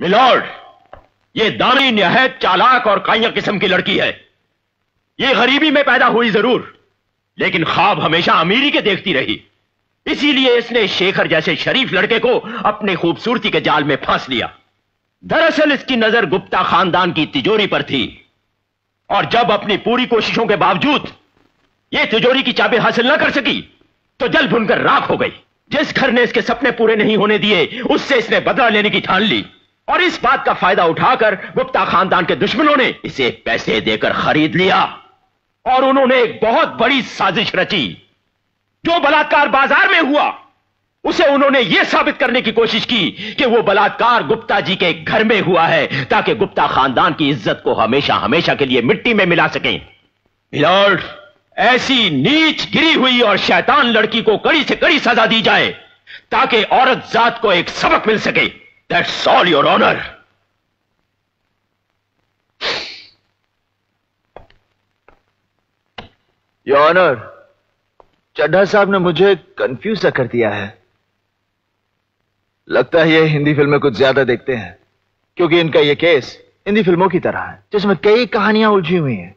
Milord, ये दामिनी निहायत चालाक और काया किस्म की लड़की है। ये गरीबी में पैदा हुई जरूर, लेकिन ख्वाब हमेशा अमीरी के देखती रही। इसीलिए इसने शेखर जैसे शरीफ लड़के को अपनी खूबसूरती के जाल में फांस लिया। दरअसल इसकी नजर गुप्ता खानदान की तिजोरी पर थी, और जब अपनी पूरी कोशिशों के बावजूद ये तिजोरी की चाबी हासिल न कर सकी तो जल भुनकर राख हो गई। जिस घर ने इसके सपने पूरे नहीं होने दिए उससे इसने बदला लेने की ठान ली, और इस बात का फायदा उठाकर गुप्ता खानदान के दुश्मनों ने इसे पैसे देकर खरीद लिया, और उन्होंने एक बहुत बड़ी साजिश रची। जो बलात्कार बाजार में हुआ उसे उन्होंने यह साबित करने की कोशिश की कि वो बलात्कार गुप्ता जी के घर में हुआ है, ताकि गुप्ता खानदान की इज्जत को हमेशा हमेशा के लिए मिट्टी में मिला सकें। मिलॉर्ड, ऐसी नीच गिरी हुई और शैतान लड़की को कड़ी से कड़ी सजा दी जाए, ताकि औरत जात को एक सबक मिल सके। That's all your honour. Your honour, Chaddha साहब ने मुझे कंफ्यूज कर दिया है। लगता है ये हिंदी फिल्में कुछ ज्यादा देखते हैं, क्योंकि इनका ये केस हिंदी फिल्मों की तरह है जिसमें कई कहानियां उलझी हुई हैं।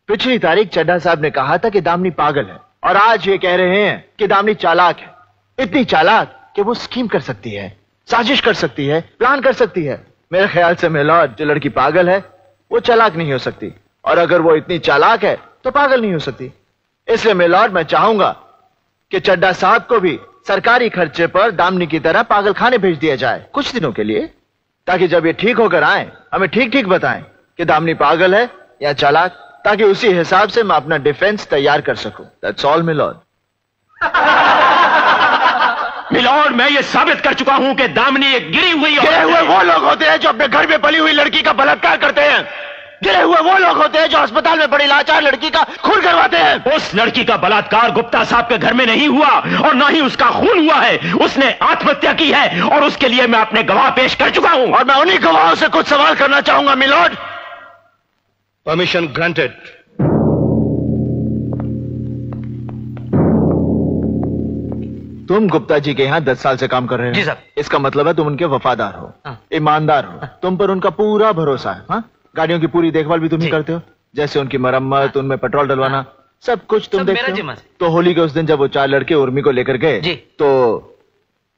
पिछली तारीख चड्ढा साहब ने कहा था कि दामिनी पागल है, और आज ये कह रहे हैं कि दामिनी चालाक है। इतनी चालाक कि वो स्कीम कर सकती है, साजिश कर सकती है, प्लान कर सकती है। मेरे ख्याल से मिलॉर्ड, जो लड़की पागल है वो चालाक नहीं हो सकती, और अगर वो इतनी चालाक है तो पागल नहीं हो सकती। इसलिए मिलॉर्ड, मैं चाहूंगा कि चड्ढा साहब को भी सरकारी खर्चे पर दामिनी की तरह पागल खाने भेज दिया जाए कुछ दिनों के लिए, ताकि जब ये ठीक होकर आए हमें ठीक ठीक बताएं कि दामिनी पागल है या चालाक, ताकि उसी हिसाब से मैं अपना डिफेंस तैयार कर सकूं। That's all milord. मिलॉर्ड, मैं ये साबित कर चुका हूं कि दामिनी एक गिरे हुए वो लोग होते हैं जो अपने घर में पली हुई लड़की का बलात्कार करते हैं। गिरे हुए वो लोग होते हैं जो अस्पताल में पड़ी लाचार लड़की का खून करवाते हैं। उस लड़की का बलात्कार गुप्ता साहब के घर में नहीं हुआ, और ना ही उसका खून हुआ है। उसने आत्महत्या की है, और उसके लिए मैं अपने गवाह पेश कर चुका हूं, और मैं उन्हीं गवाहों से कुछ सवाल करना चाहूंगा मिलॉर्ड। Permission granted. तुम गुप्ता जी के यहाँ 10 साल से काम कर रहे हो? जी साहब। इसका मतलब है तुम उनके वफादार हो, हाँ। ईमानदार हो, तुम पर उनका पूरा भरोसा है। हाँ? गाड़ियों की पूरी देखभाल भी तुम ही करते हो, जैसे उनकी मरम्मत, उनमें पेट्रोल डलवाना, सब कुछ तुम देखते हो। तो होली के उस दिन जब वो 4 लड़के उर्मी को लेकर गए, तो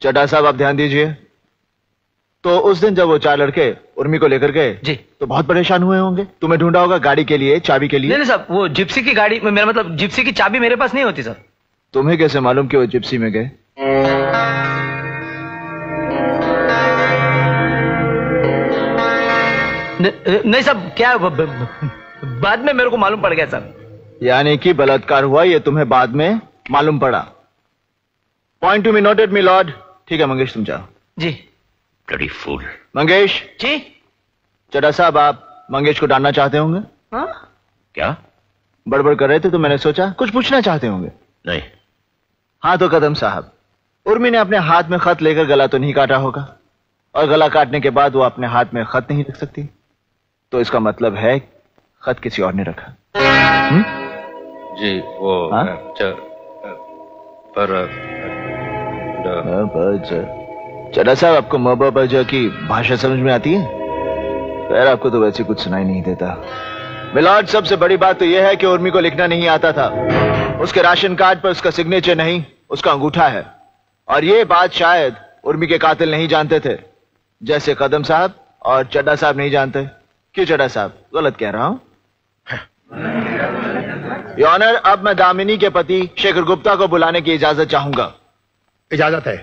चड्ढा साहब आप ध्यान दीजिए, तो उस दिन जब वो 4 लड़के उर्मी को लेकर गए तो बहुत परेशान हुए होंगे। तुम्हें ढूंढा होगा गाड़ी के लिए, चाबी के लिए। नहीं साहब, वो जिप्सी की गाड़ी, मेरा मतलब जिप्सी की चाबी मेरे पास नहीं होती सर। तुम्हें कैसे मालूम कि वो जिप्सी में गए? नहीं साहब, क्या बाद में मेरे को मालूम पड़ गया सर। यानी कि बलात्कार हुआ ये तुम्हें बाद में मालूम पड़ा। Point to be noted milord. ठीक है मंगेश, तुम जाओ। जी। Bloody fool. मंगेश जी। चड्ढा साहब, आप मंगेश को डांटना चाहते होंगे? हाँ? क्या बड़बड़ कर रहे थे तो मैंने सोचा कुछ पूछना चाहते होंगे। नहीं। हाँ तो कदम साहब, उर्मी ने अपने हाथ में खत लेकर गला तो नहीं काटा होगा, और गला काटने के बाद वो अपने हाथ में खत नहीं रख सकती, तो इसका मतलब है खत किसी और ने रखा। जी वो चड्ढा साहब, आपको मबा की भाषा समझ में आती है? खैर, आपको तो वैसे कुछ सुनाई नहीं देता। मिलॉर्ड, सबसे बड़ी बात तो यह है कि उर्मी को लिखना नहीं आता था। उसके राशन कार्ड पर उसका सिग्नेचर नहीं, उसका अंगूठा है, और ये बात शायद उर्मी के कातिल नहीं जानते थे, जैसे कदम साहब और चड्ढा साहब नहीं जानते। क्यों चड्ढा साहब, गलत कह रहा हूं? योर ऑनर, अब मैं दामिनी के पति शेखर गुप्ता को बुलाने की इजाजत चाहूंगा। इजाजत है।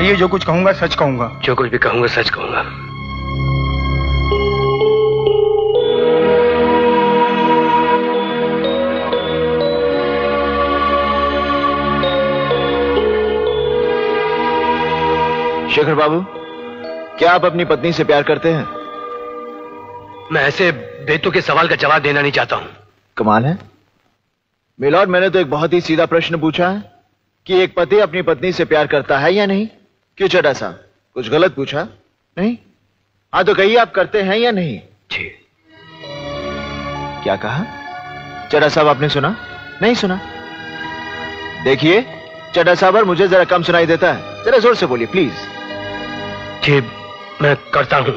ये जो कुछ कहूंगा सच कहूंगा। जो कुछ भी कहूंगा सच कहूंगा। शेखर बाबू, क्या आप अपनी पत्नी से प्यार करते हैं? मैं ऐसे बेतुके सवाल का जवाब देना नहीं चाहता हूं। कमाल है मिलॉर्ड, मैंने तो एक बहुत ही सीधा प्रश्न पूछा है, कि एक पति अपनी पत्नी से प्यार करता है या नहीं? क्यों चड्ढा साहब, कुछ गलत पूछा? नहीं? हाँ तो कहिए, आप करते हैं या नहीं? जी। क्या कहा? चड्ढा साहब आपने सुना? नहीं सुना? देखिए चड्ढा साहब, और मुझे जरा कम सुनाई देता है, जरा जोर से बोलिए प्लीज। जी मैं करता हूं।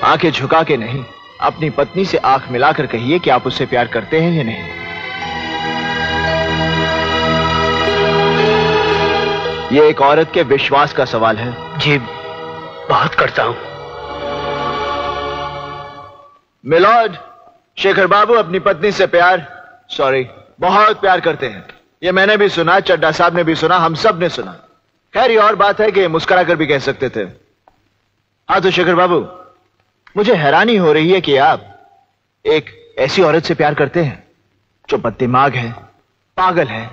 आंखें झुका के नहीं, अपनी पत्नी से आंख मिलाकर कहिए कि आप उससे प्यार करते हैं या नहीं। यह एक औरत के विश्वास का सवाल है। जी बहुत करता हूं। मिलॉर्ड, शेखर बाबू अपनी पत्नी से बहुत प्यार करते हैं। ये मैंने भी सुना, चड्ढा साहब ने भी सुना, हम सब ने सुना। खैर ये और बात है कि मुस्कुरा कर भी कह सकते थे। हाँ तो शेखर बाबू, मुझे हैरानी हो रही है कि आप एक ऐसी औरत से प्यार करते हैं जो बददिमाग है, पागल है।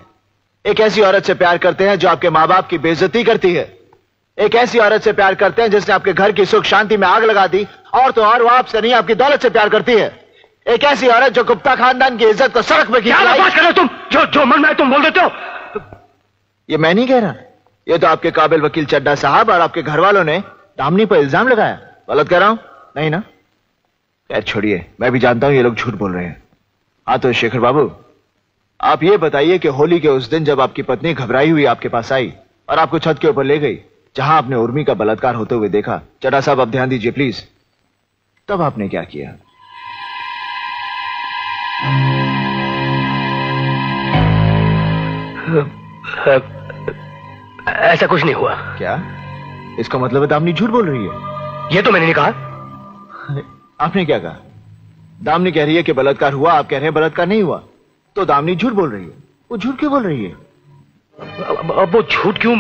एक ऐसी औरत से प्यार करते हैं जो आपके माँ बाप की बेइज्जती करती है। एक ऐसी औरत से प्यार करते हैं जिसने आपके घर की सुख शांति में आग लगा दी, और तो और वो आपसे नहीं आपकी दौलत से प्यार करती है। एक ऐसी औरत जो गुप्ता खानदान की इज्जत को सड़क में क्या बात कर रहे हो तुम? जो मन में तुम बोल देते हो। ये मैं नहीं कह रहा, ये तो आपके काबिल वकील चड्ढा साहब और आपके घर वालों ने दामिनी पर इल्जाम लगाया। गलत कह रहा हूं? नहीं ना? खैर छोड़िए, मैं भी जानता हूं ये लोग झूठ बोल रहे हैं। हाँ तो शेखर बाबू, आप ये बताइए कि होली के उस दिन जब आपकी पत्नी घबराई हुई आपके पास आई और आपको छत के ऊपर ले गई जहां आपने उर्मी का बलात्कार होते हुए देखा, चड्ढा साहब अब ध्यान दीजिए प्लीज, तब आपने क्या किया? ऐसा कुछ नहीं हुआ। क्या? इसका मतलब है दामिनी झूठ बोल रही है? ये तो मैंने नहीं कहा। आपने क्या कहा? दामिनी कह रही है कि बलात्कार हुआ, आप कह रहे हैं बलात्कार नहीं हुआ, तो दामिनी झूठ बोल रही है। वो झूठ क्यों बोल रही है? अब वो झूठ क्यों?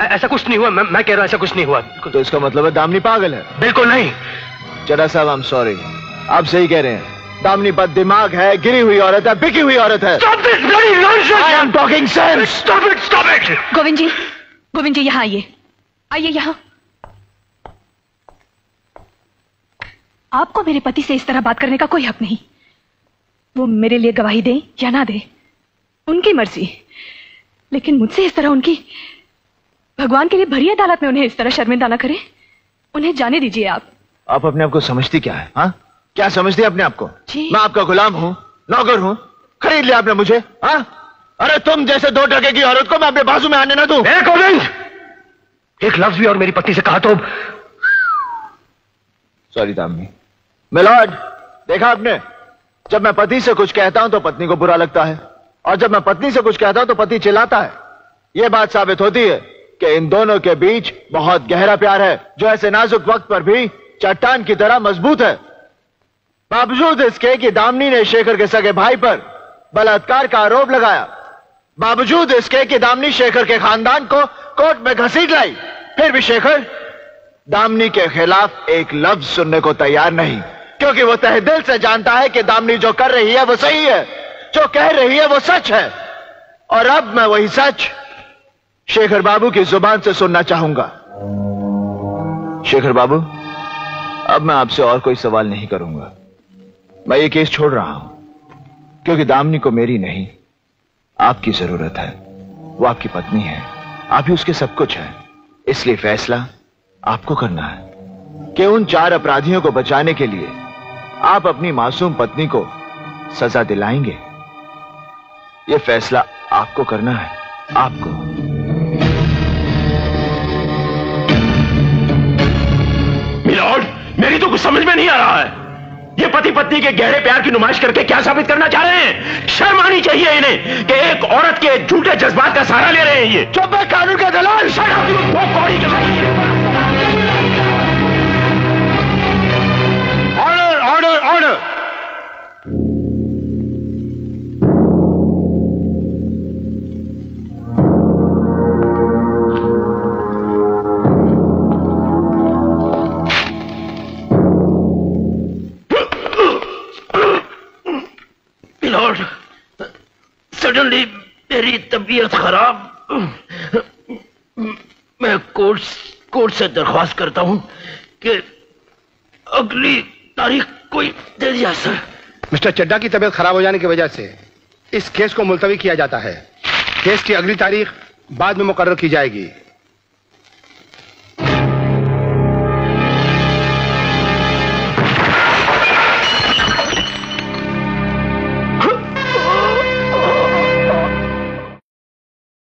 ऐसा कुछ नहीं हुआ। मैं कह रहा हूं ऐसा कुछ नहीं हुआ। तो इसका मतलब है दामिनी पागल है? बिल्कुल नहीं। चड्ढा साहब आई एम सॉरी, आप सही कह रहे हैं। दामिनी बददिमाग है, गिरी हुई औरत है, बिकी हुई औरत है। Stop this bloody nonsense! I am talking sense. Stop it! Stop it! Govind जी यहाँ आइए, आइए यहाँ। आपको मेरे पति से इस तरह बात करने का कोई हक नहीं। वो मेरे लिए गवाही दें या ना दें, उनकी मर्जी, लेकिन मुझसे इस तरह उनकी, भगवान के लिए भरी अदालत में उन्हें इस तरह शर्मिंदा ना करें। उन्हें जाने दीजिए। आप अपने आप को समझती क्या है? हाँ, क्या समझती है अपने आप को? जी। मैं आपका गुलाम हूँ, नौकर हूँ, खरीद लिया आपने मुझे? हाँ, अरे तुम जैसे 2 टके की औरत को मैं अपने बाजू में आने ना दूं। एक लफ्ज भी और मेरी पत्नी से कहा तो। सॉरी दामिनी। मिलॉर्ड, देखा आपने, जब मैं पति से कुछ कहता हूं तो पत्नी को बुरा लगता है, और जब मैं पत्नी से कुछ कहता हूं तो पति चिल्लाता है। यह बात साबित होती है कि इन दोनों के बीच बहुत गहरा प्यार है, जो ऐसे नाजुक वक्त पर भी चट्टान की तरह मजबूत है। बावजूद इसके कि दामिनी ने शेखर के सगे भाई पर बलात्कार का आरोप लगाया, बावजूद इसके कि दामिनी शेखर के खानदान को कोर्ट में घसीट लाई, फिर भी शेखर दामिनी के खिलाफ एक लफ्ज सुनने को तैयार नहीं, क्योंकि वो तहे दिल से जानता है कि दामिनी जो कर रही है वो सही है, जो कह रही है वो सच है। और अब मैं वही सच शेखर बाबू की जुबान से सुनना चाहूंगा। शेखर बाबू, अब मैं आपसे और कोई सवाल नहीं करूंगा। मैं ये केस छोड़ रहा हूं, क्योंकि दामिनी को मेरी नहीं, आपकी जरूरत है। वो आपकी पत्नी है, आप ही उसके सब कुछ है, इसलिए फैसला आपको करना है कि उन 4 अपराधियों को बचाने के लिए आप अपनी मासूम पत्नी को सजा दिलाएंगे। यह फैसला आपको करना है, आपको। मिलॉर्ड, मेरी तो कुछ समझ में नहीं आ रहा है। ये पति पत्नी के गहरे प्यार की नुमाइश करके क्या साबित करना चाह रहे हैं? शर्म आनी चाहिए इन्हें कि एक औरत के झूठे जज्बात का सहारा ले रहे हैं ये। चुप है कानून का दलाल। Order order order. सडनली मेरी तबीयत खराब। मैं कोर्ट से दरख्वास्त करता हूं कि अगली तारीख कोई दे दिया। सर, मिस्टर चड्ढा की तबीयत खराब हो जाने की वजह से इस केस को मुलतवी किया जाता है। केस की अगली तारीख बाद में मुकर्रर की जाएगी।